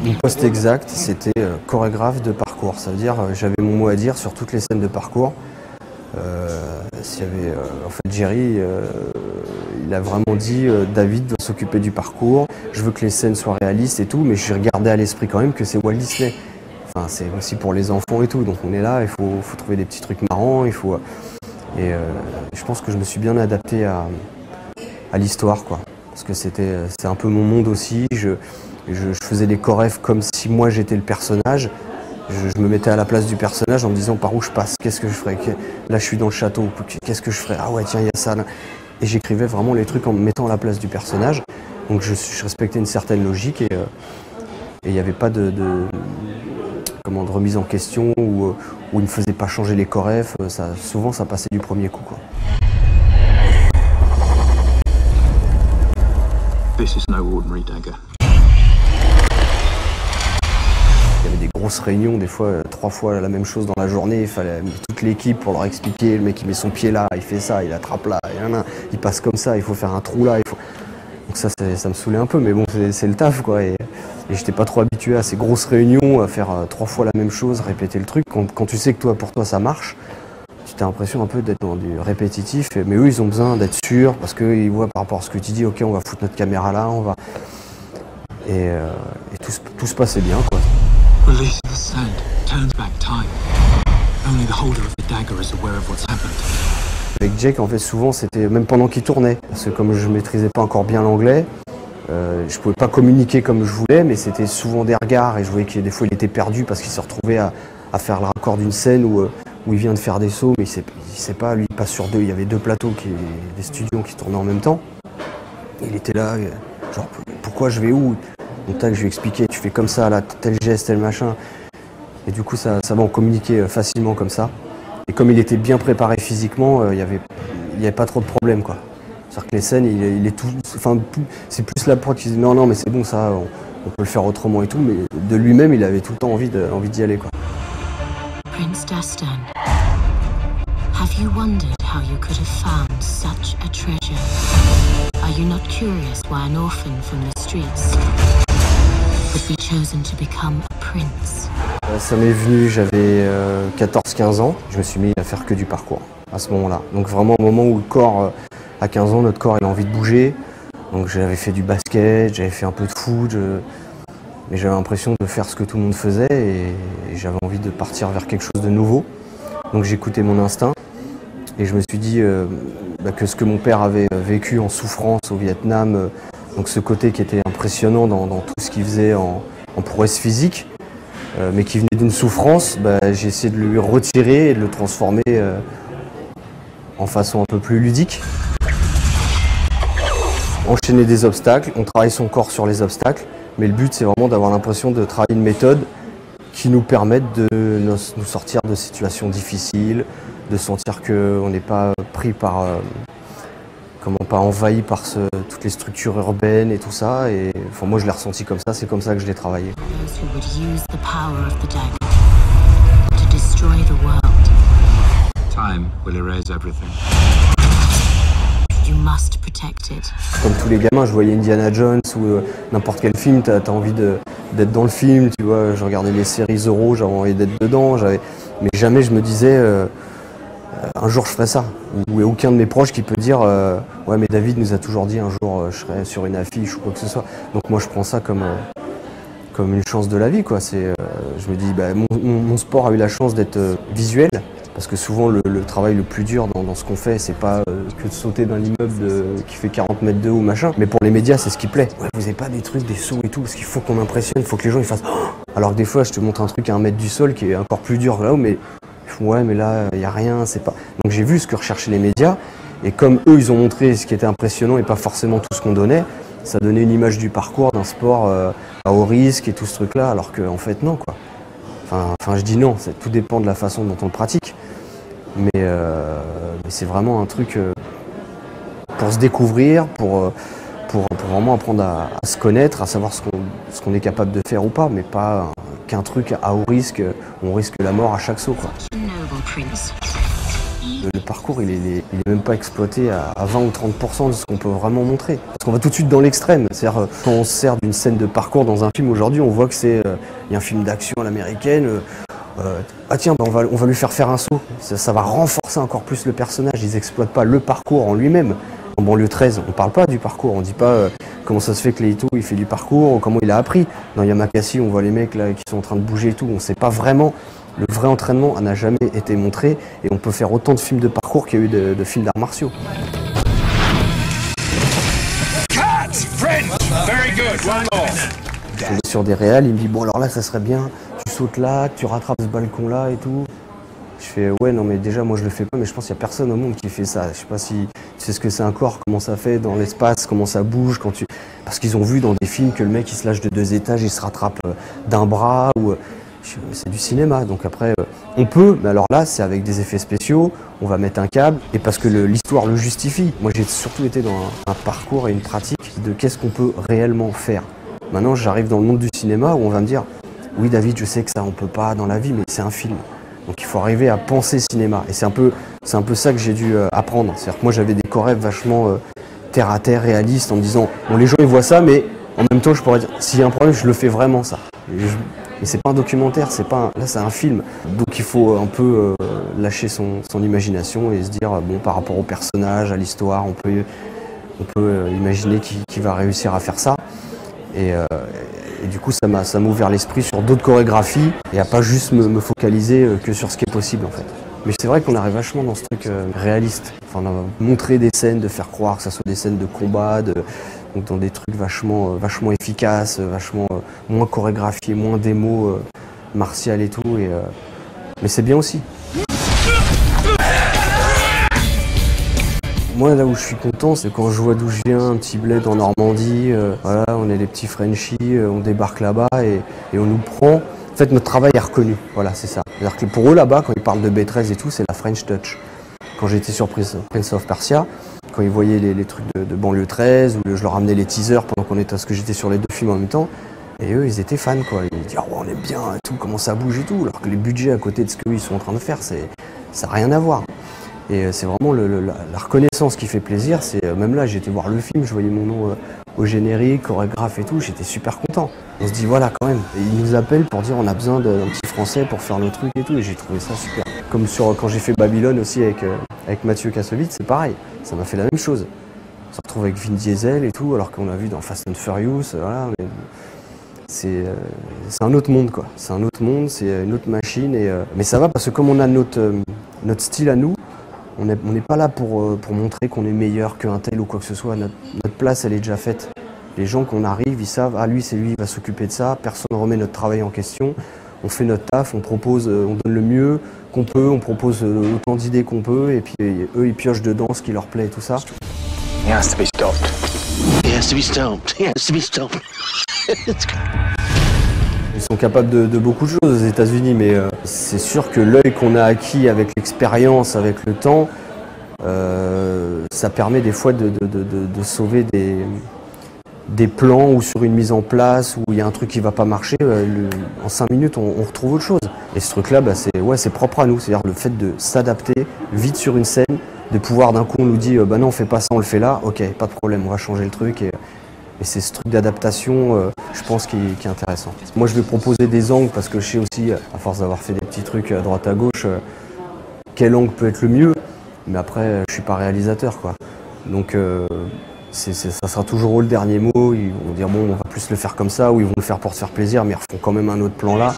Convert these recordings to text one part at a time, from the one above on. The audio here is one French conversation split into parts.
Mon poste exact, c'était chorégraphe de parcours. Ça veut dire j'avais mon mot à dire sur toutes les scènes de parcours. S'il y avait, en fait, Jerry, il a vraiment dit David doit s'occuper du parcours. Je veux que les scènes soient réalistes et tout, mais je regardais à l'esprit quand même que c'est Walt Disney. Enfin, c'est aussi pour les enfants et tout. Donc on est là, il faut trouver des petits trucs marrants. Et je pense que je me suis bien adapté à l'histoire, quoi. Parce que c'est un peu mon monde aussi. Je faisais des chorégraphes comme si moi j'étais le personnage. Je me mettais à la place du personnage en me disant par où je passe, qu'est-ce que je ferais, là je suis dans le château, qu'est-ce que je ferais, ah ouais tiens il y a ça là. Et j'écrivais vraiment les trucs en me mettant à la place du personnage. Donc je respectais une certaine logique et il n'y avait pas de remise en question où il ne me faisait pas changer les chorégraphes. Souvent ça passait du premier coup, quoi. This is no ordinary dagger. Il y avait des grosses réunions, des fois 3 fois la même chose dans la journée. Il fallait toute l'équipe pour leur expliquer. Le mec il met son pied là, il fait ça, il attrape là, il passe comme ça, il faut faire un trou là. Donc ça me saoulait un peu, mais bon c'est le taf, quoi. Et j'étais pas trop habitué à ces grosses réunions, à faire 3 fois la même chose, répéter le truc. Quand tu sais que pour toi ça marche, tu as l'impression un peu d'être dans du répétitif. Mais eux ils ont besoin d'être sûrs parce qu'ils voient par rapport à ce que tu dis, ok on va foutre notre caméra là, on va. Et tout se passait bien, quoi. Releasing the sand turns back time. Only the holder of the dagger is aware of what's happened. Avec Jake, en fait, souvent, c'était même pendant qu'il tournait. Parce que comme je maîtrisais pas encore bien l'anglais, je pouvais pas communiquer comme je voulais, mais c'était souvent des regards. Et je voyais que des fois, il était perdu parce qu'il se retrouvait à faire le raccord d'une scène où il vient de faire des sauts, mais il sait pas, lui, il passe sur 2. Il y avait 2 plateaux, des studios qui tournaient en même temps. Il était là, genre, pourquoi je vais où? Donc tac, je lui ai expliqué, tu fais comme ça, là, tel geste, tel machin. Et du coup, ça va, on communiquait facilement comme ça. Et comme il était bien préparé physiquement, il y avait pas trop de problèmes, quoi. C'est-à-dire que les scènes, il est tout, enfin, c'est plus la prod qui dit non, mais c'est bon, ça, on peut le faire autrement et tout. Mais de lui-même, il avait tout le temps envie d'y aller, quoi. Prince Dastan, have you wondered how you could have found such a treasure? Are you not curious why an orphan from the streets would be chosen to become a prince? Ça m'est venu, j'avais 14-15 ans, je me suis mis à faire que du parcours à ce moment-là. Donc vraiment au moment où le corps, à 15 ans, notre corps il a envie de bouger. Donc j'avais fait du basket, j'avais fait un peu de foot, mais j'avais l'impression de faire ce que tout le monde faisait et j'avais envie de partir vers quelque chose de nouveau. Donc j'écoutais mon instinct et je me suis dit que ce que mon père avait vécu en souffrance au Vietnam, donc ce côté qui était impressionnant dans tout ce qu'il faisait en prouesse physique, mais qui venait d'une souffrance, j'ai essayé de lui retirer et de le transformer en façon un peu plus ludique. Enchaîner des obstacles, on travaille son corps sur les obstacles, mais le but c'est vraiment d'avoir l'impression de travailler une méthode qui nous permette de nous sortir de situations difficiles, de sentir qu'on n'est pas pris par, pas envahi par toutes les structures urbaines et tout ça. Et enfin, moi je l'ai ressenti comme ça, c'est comme ça que je l'ai travaillé. Time will erase everything. You must protect it. Comme tous les gamins, je voyais Indiana Jones ou n'importe quel film, t'as envie d'être dans le film, tu vois. Je regardais les séries Zorro, j'avais envie d'être dedans, mais jamais je me disais un jour je ferai ça. Ou aucun de mes proches qui peut dire ouais mais David nous a toujours dit un jour je serai sur une affiche ou quoi que ce soit. Donc moi je prends ça comme une chance de la vie, quoi. Je me dis mon sport a eu la chance d'être visuel. Parce que souvent, le travail le plus dur dans ce qu'on fait, c'est pas que de sauter d'un immeuble qui fait 40 mètres de haut, machin. Mais pour les médias, c'est ce qui plaît. Ouais, vous avez pas des trucs, des sauts et tout, parce qu'il faut qu'on impressionne, il faut que les gens ils fassent. Oh, alors que des fois, je te montre un truc à 1 mètre du sol qui est encore plus dur là-haut, mais ouais, mais là, il y a rien, c'est pas. Donc j'ai vu ce que recherchaient les médias, et comme eux, ils ont montré ce qui était impressionnant et pas forcément tout ce qu'on donnait, ça donnait une image du parcours, d'un sport à haut risque et tout ce truc-là, alors qu'en fait, non, quoi. Enfin, je dis non, tout dépend de la façon dont on le pratique. Mais c'est vraiment un truc pour se découvrir, pour vraiment apprendre à se connaître, à savoir ce qu'on est capable de faire ou pas, mais pas qu'un truc à haut risque, où on risque la mort à chaque saut, quoi. Le parcours, il est même pas exploité à 20 ou 30% de ce qu'on peut vraiment montrer. Parce qu'on va tout de suite dans l'extrême. C'est-à-dire, quand on se sert d'une scène de parcours dans un film aujourd'hui, on voit que c'est y a un film d'action à l'américaine. Ah tiens, on va lui faire un saut. Ça va renforcer encore plus le personnage. Ils exploitent pas le parcours en lui-même. En banlieue 13, on parle pas du parcours. On dit pas comment ça se fait que Leito il fait du parcours ou comment il a appris. Dans Yamakasi, on voit les mecs là qui sont en train de bouger et tout. On sait pas vraiment. Le vrai entraînement n'a jamais été montré et on peut faire autant de films de parcours qu'il y a eu de films d'arts martiaux. Je suis sur des réals, il me dit bon alors là ça serait bien, tu sautes là, tu rattrapes ce balcon là et tout. Je fais ouais non mais déjà moi je le fais pas mais je pense qu'il n'y a personne au monde qui fait ça. Je sais pas si tu sais ce que c'est un corps, comment ça fait dans l'espace, comment ça bouge quand tu... Parce qu'ils ont vu dans des films que le mec il se lâche de 2 étages, il se rattrape d'un bras ou... C'est du cinéma, donc après on peut, mais alors là c'est avec des effets spéciaux, on va mettre un câble, et parce que l'histoire le justifie. Moi j'ai surtout été dans un parcours et une pratique de qu'est-ce qu'on peut réellement faire. Maintenant j'arrive dans le monde du cinéma où on va me dire, oui David je sais que ça on peut pas dans la vie, mais c'est un film. Donc il faut arriver à penser cinéma, et c'est un peu ça que j'ai dû apprendre. C'est-à-dire que moi j'avais des chorégraphes vachement terre à terre, réalistes, en me disant, bon les gens ils voient ça, mais en même temps je pourrais dire, s'il y a un problème je le fais vraiment ça. Mais c'est pas un documentaire, là c'est un film. Donc il faut un peu lâcher son imagination et se dire, bon par rapport au personnage, à l'histoire, on peut imaginer qui va réussir à faire ça. Et du coup ça m'a ouvert l'esprit sur d'autres chorégraphies et à pas juste me focaliser que sur ce qui est possible en fait. Mais c'est vrai qu'on arrive vachement dans ce truc réaliste. Enfin, montrer des scènes, de faire croire que ça soit des scènes de combat, donc dans des trucs vachement efficaces, vachement moins chorégraphiés, moins démo martiales et tout. Mais c'est bien aussi. Moi là où je suis content, c'est quand je vois d'où je viens, un petit bled en Normandie, voilà, on est des petits Frenchies, on débarque là-bas et on nous prend. En fait notre travail est reconnu, voilà c'est ça. C'est-à-dire que pour eux là-bas, quand ils parlent de B13 et tout, c'est la French Touch. Quand j'étais sur Prince of Persia, quand ils voyaient les trucs de banlieue 13, ou je leur ramenais les teasers pendant parce que j'étais sur les 2 films en même temps, et eux ils étaient fans quoi. Ils disaient oh, on est bien et tout, comment ça bouge et tout, alors que les budgets à côté de ce qu'ils sont en train de faire, ça n'a rien à voir. Et c'est vraiment la reconnaissance qui fait plaisir. C'est même là j'ai été voir le film, je voyais mon nom au générique, chorégraphe et tout, j'étais super content. On se dit voilà quand même, et ils nous appellent pour dire on a besoin d'un petit français pour faire le truc et tout, et j'ai trouvé ça super. Comme quand j'ai fait Babylone aussi avec Mathieu Kassovitz, c'est pareil, ça m'a fait la même chose. On se retrouve avec Vin Diesel et tout, alors qu'on l'a vu dans Fast and Furious, voilà. C'est un autre monde quoi, c'est un autre monde, c'est une autre machine, mais ça va parce que comme on a notre style à nous, on n'est pas là pour montrer qu'on est meilleur qu'un tel ou quoi que ce soit, notre place elle est déjà faite. Les gens qu'on arrive, ils savent, ah lui c'est lui, il va s'occuper de ça, personne ne remet notre travail en question, on fait notre taf, on propose, on donne le mieux qu'on peut, on propose autant d'idées qu'on peut, et puis eux ils piochent dedans ce qui leur plaît et tout ça. He has to be stopped. He has to be stopped. He has to be stopped. Ils sont capables de beaucoup de choses aux États-Unis, mais c'est sûr que l'œil qu'on a acquis avec l'expérience, avec le temps, ça permet des fois de sauver des plans ou sur une mise en place où il y a un truc qui va pas marcher, en 5 minutes on retrouve autre chose. Et ce truc là c'est propre à nous, c'est-à-dire le fait de s'adapter vite sur une scène, de pouvoir d'un coup on nous dit bah non on fait pas ça, on le fait là, ok pas de problème, on va changer le truc et c'est ce truc d'adaptation je pense qui est intéressant. Moi je vais proposer des angles parce que je sais aussi, à force d'avoir fait des petits trucs à droite à gauche, quel angle peut être le mieux, mais après je suis pas réalisateur quoi. Donc ça sera toujours le dernier mot, ils vont dire bon on va plus le faire comme ça, ou ils vont le faire pour se faire plaisir mais ils refont quand même un autre plan là.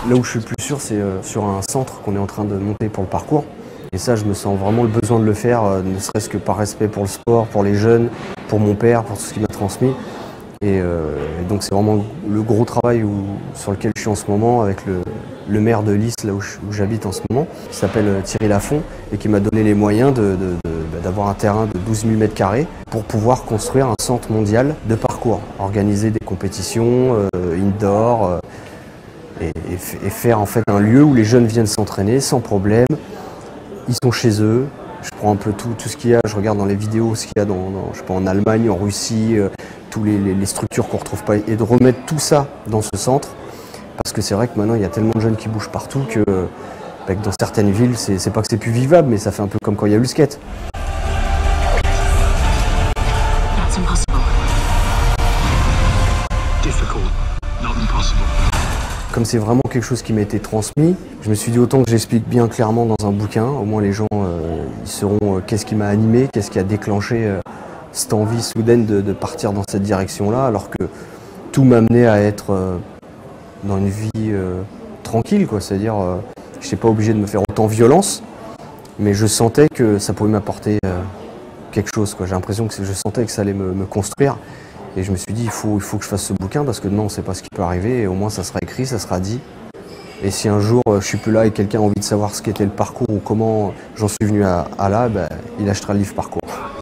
Là où je suis le plus sûr c'est sur un centre qu'on est en train de monter pour le parcours. Et ça je me sens vraiment le besoin de le faire, ne serait-ce que par respect pour le sport, pour les jeunes, pour mon père, pour tout ce qu'il m'a transmis. Et donc c'est vraiment le gros travail sur lequel je suis en ce moment avec le maire de Lys, là où j'habite en ce moment, qui s'appelle Thierry Lafont et qui m'a donné les moyens d'avoir un terrain de 12 000 m² pour pouvoir construire un centre mondial de parcours, organiser des compétitions indoor et faire en fait un lieu où les jeunes viennent s'entraîner sans problème. Ils sont chez eux. Je prends un peu tout ce qu'il y a, je regarde dans les vidéos ce qu'il y a je sais pas, en Allemagne, en Russie, tous les structures qu'on retrouve pas, et de remettre tout ça dans ce centre, parce que c'est vrai que maintenant il y a tellement de jeunes qui bougent partout que dans certaines villes, c'est pas que c'est plus vivable, mais ça fait un peu comme quand il y a eu le skate. That's impossible. Difficult, not impossible. Comme c'est vraiment quelque chose qui m'a été transmis, je me suis dit autant que j'explique bien clairement dans un bouquin, au moins les gens ils sauront qu'est-ce qui m'a animé, qu'est-ce qui a déclenché cette envie soudaine de partir dans cette direction-là, alors que tout m'amenait à être dans une vie tranquille, quoi. C'est-à-dire, je n'étais pas obligé de me faire autant violence, mais je sentais que ça pouvait m'apporter quelque chose, quoi. J'ai l'impression que je sentais que ça allait me construire. Et je me suis dit, il faut que je fasse ce bouquin parce que demain on ne sait pas ce qui peut arriver et au moins ça sera écrit, ça sera dit. Et si un jour je suis plus là et quelqu'un a envie de savoir ce qu'était le parcours ou comment j'en suis venu à là, il achètera le livre parcours.